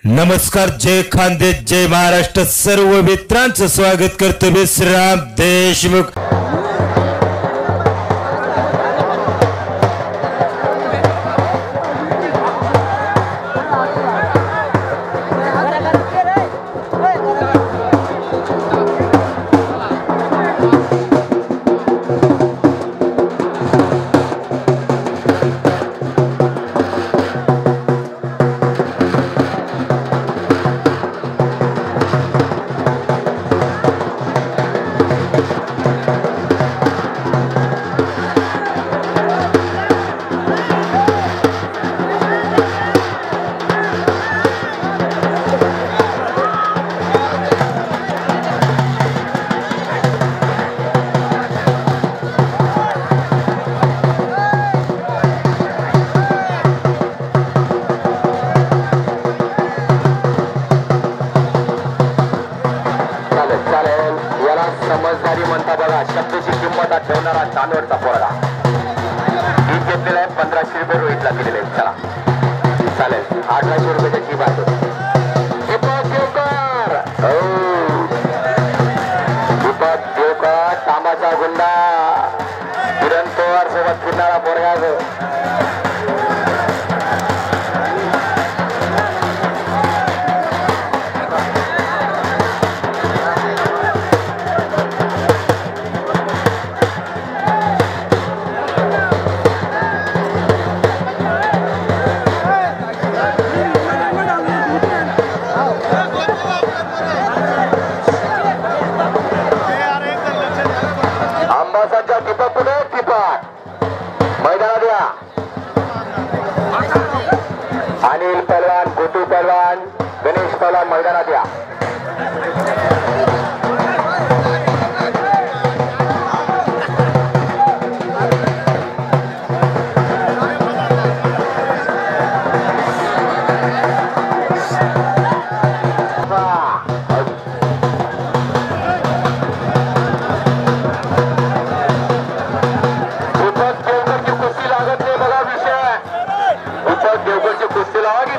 नमस्कार, जय खानदेश, जय महाराष्ट्र. सर्व मित्रांचं स्वागत करतो विश्राम देशमुख. समजदारी म्हणता बघा, शब्दाची किंमत ठेवणारा चांदवडचा पोरगा. ही घेतलेला आहे 1500 रुपये रोहितला दिलेले आहेत. चला चालेल, 1800 रुपयाची टीप आहे. दीपक देवकर कामाचा गुंडा, किरण पवार सोबत फिरणारा पोरगा. मैदानात या. अनिल पहलवान, गोटू पहलवान, गणेश पहलवान मैदानात या.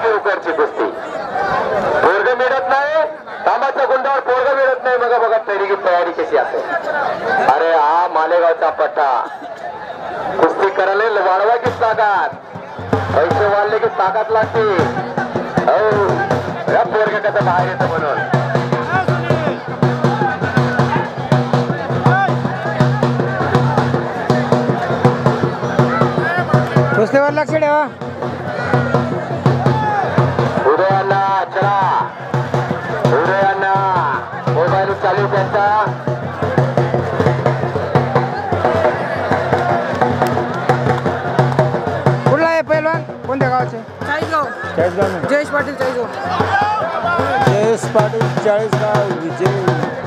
देवकरची कुस्ती पोरग मिळत नाही, कामाच्या गुंडावर पोरग मिळत नाही. बघा बघा तयारी कशी असेल. अरे हा मालेगावचा पट्टा. कुस्ती करायला वाढवा की ताकद, पैसे वाढले की ताकद लागते. हो या पोरग कसं बाहेर येतं म्हणून. कुस्तीवर लक्ष ठेवा. उदयांना चला, उदयांना मोबाईल चालू त्यांचा. कुठला आहे पहिलवान? कोणत्या गावाचे? चाळीसगाव. चाळीसगाव. जयेश पाटील चाळीसगाव. जयेश पाटील चाळीसगाव. विजय